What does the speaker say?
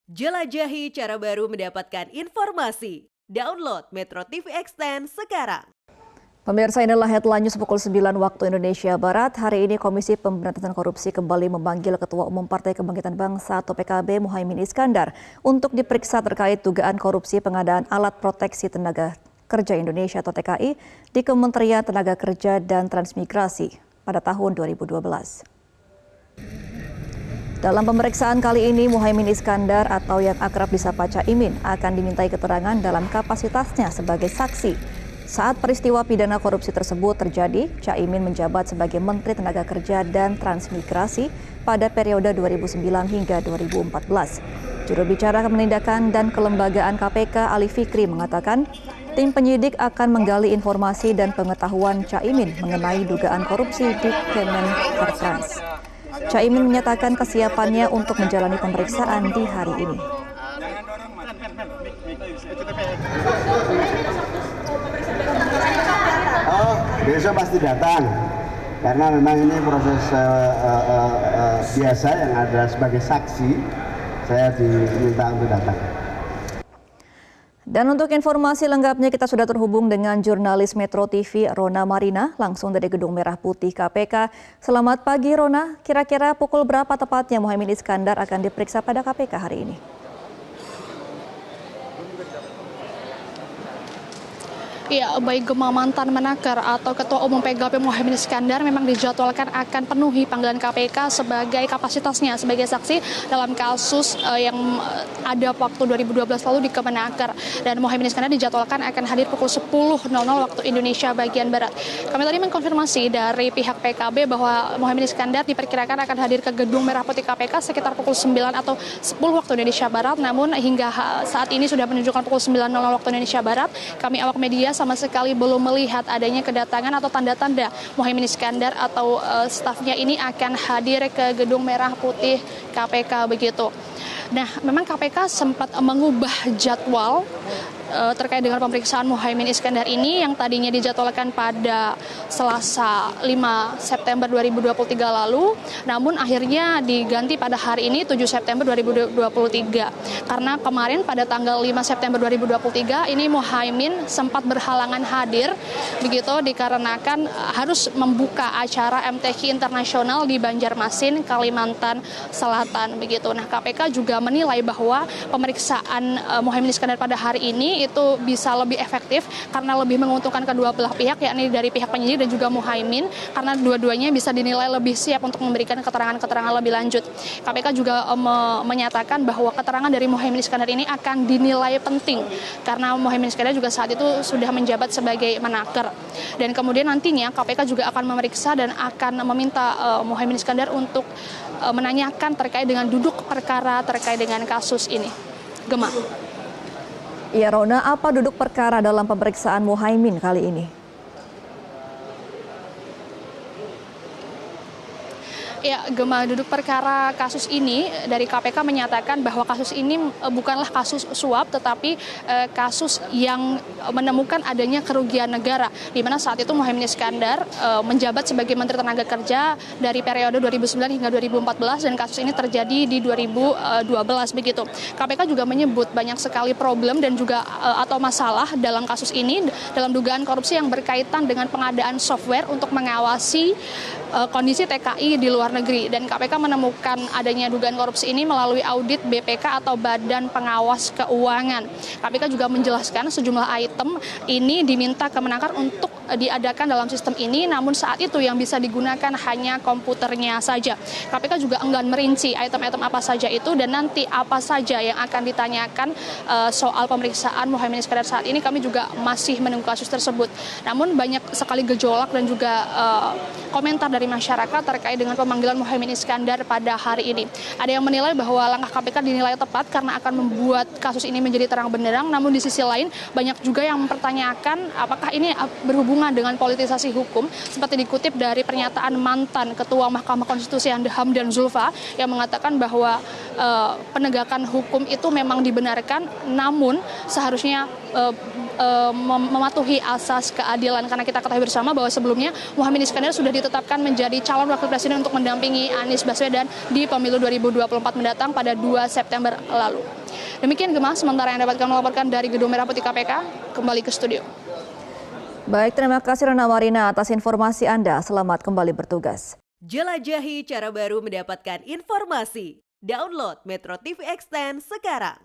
Jelajahi cara baru mendapatkan informasi. Download Metro TV Extend sekarang. Pemirsa, inilah headline news pukul 9 waktu Indonesia Barat. Hari ini Komisi Pemberantasan Korupsi kembali memanggil Ketua Umum Partai Kebangkitan Bangsa atau PKB Muhaimin Iskandar untuk diperiksa terkait dugaan korupsi pengadaan alat proteksi tenaga kerja Indonesia atau TKI di Kementerian Tenaga Kerja dan Transmigrasi pada tahun 2012. Dalam pemeriksaan kali ini, Muhaimin Iskandar atau yang akrab disapa Caimin akan dimintai keterangan dalam kapasitasnya sebagai saksi. Saat peristiwa pidana korupsi tersebut terjadi, Caimin menjabat sebagai Menteri Tenaga Kerja dan Transmigrasi pada periode 2009 hingga 2014. Juru bicara Penindakan dan Kelembagaan KPK Ali Fikri mengatakan, tim penyidik akan menggali informasi dan pengetahuan Caimin mengenai dugaan korupsi di Kemenparekraf. Caimin menyatakan kesiapannya untuk menjalani pemeriksaan di hari ini. Besok pasti datang, karena memang ini proses biasa yang ada sebagai saksi, saya diminta untuk datang. Dan untuk informasi lengkapnya kita sudah terhubung dengan jurnalis Metro TV Rona Marina langsung dari Gedung Merah Putih KPK. Selamat pagi Rona, kira-kira pukul berapa tepatnya Muhaimin Iskandar akan diperiksa pada KPK hari ini? Ya, baik Gema, mantan Menaker atau Ketua Umum PKB Muhaimin Iskandar memang dijadwalkan akan penuhi panggilan KPK sebagai kapasitasnya sebagai saksi dalam kasus yang ada waktu 2012 lalu di Kemenaker. Dan Muhaimin Iskandar dijadwalkan akan hadir pukul 10.00 waktu Indonesia bagian Barat. Kami tadi mengkonfirmasi dari pihak PKB bahwa Muhaimin Iskandar diperkirakan akan hadir ke Gedung Merah Putih KPK sekitar pukul 9 atau 10 waktu Indonesia Barat. Namun hingga saat ini sudah menunjukkan pukul 9.00 waktu Indonesia Barat. Kami awak media sama sekali belum melihat adanya kedatangan atau tanda-tanda Muhaimin Iskandar atau stafnya ini akan hadir ke Gedung Merah Putih KPK begitu. Nah, memang KPK sempat mengubah jadwal terkait dengan pemeriksaan Muhaimin Iskandar ini yang tadinya dijadwalkan pada Selasa 5 September 2023 lalu, namun akhirnya diganti pada hari ini 7 September 2023. Karena kemarin pada tanggal 5 September 2023 ini Muhaimin sempat berhalangan hadir begitu dikarenakan harus membuka acara MTQ internasional di Banjarmasin, Kalimantan Selatan begitu. Nah, KPK juga menilai bahwa pemeriksaan Muhaimin Iskandar pada hari ini itu bisa lebih efektif karena lebih menguntungkan kedua belah pihak, yakni dari pihak penyidik dan juga Muhaimin, karena dua-duanya bisa dinilai lebih siap untuk memberikan keterangan-keterangan lebih lanjut. KPK juga menyatakan bahwa keterangan dari Muhaimin Iskandar ini akan dinilai penting karena Muhaimin Iskandar juga saat itu sudah menjabat sebagai Menaker. Dan kemudian nantinya KPK juga akan memeriksa dan akan meminta Muhaimin Iskandar untuk menanyakan terkait dengan duduk perkara terkait dengan kasus ini. Gema. Ya Rona, apa duduk perkara dalam pemeriksaan Muhaimin kali ini? Ya, Gema, duduk perkara kasus ini dari KPK menyatakan bahwa kasus ini bukanlah kasus suap tetapi kasus yang menemukan adanya kerugian negara, di mana saat itu Muhaimin Iskandar menjabat sebagai Menteri Tenaga Kerja dari periode 2009 hingga 2014 dan kasus ini terjadi di 2012 begitu. KPK juga menyebut banyak sekali problem dan juga atau masalah dalam kasus ini dalam dugaan korupsi yang berkaitan dengan pengadaan software untuk mengawasi kondisi TKI di luar negeri, dan KPK menemukan adanya dugaan korupsi ini melalui audit BPK atau Badan Pengawas Keuangan. KPK juga menjelaskan sejumlah item ini diminta Kemenaker untuk diadakan dalam sistem ini, namun saat itu yang bisa digunakan hanya komputernya saja. KPK juga enggan merinci item-item apa saja itu dan nanti apa saja yang akan ditanyakan soal pemeriksaan Muhaimin Iskandar saat ini. Kami juga masih menunggu kasus tersebut. Namun banyak sekali gejolak dan juga komentar dari masyarakat terkait dengan pemanggilan Muhaimin Iskandar pada hari ini. Ada yang menilai bahwa langkah KPK dinilai tepat karena akan membuat kasus ini menjadi terang benderang, namun di sisi lain banyak juga yang mempertanyakan apakah ini berhubungan dengan politisasi hukum, seperti dikutip dari pernyataan mantan Ketua Mahkamah Konstitusi Hamdan Zulfa yang mengatakan bahwa penegakan hukum itu memang dibenarkan, namun seharusnya mematuhi asas keadilan, karena kita ketahui bersama bahwa sebelumnya Muhaimin Iskandar sudah ditetapkan menjadi calon wakil presiden untuk mendampingi Anies Baswedan di pemilu 2024 mendatang pada 2 September lalu. Demikian Gemma, sementara yang dapat kami laporkan dari Gedung Merah Putih KPK, kembali ke studio. Baik, terima kasih Rana Marina atas informasi Anda. Selamat kembali bertugas. Jelajahi cara baru mendapatkan informasi. Download Metro TV Extend sekarang.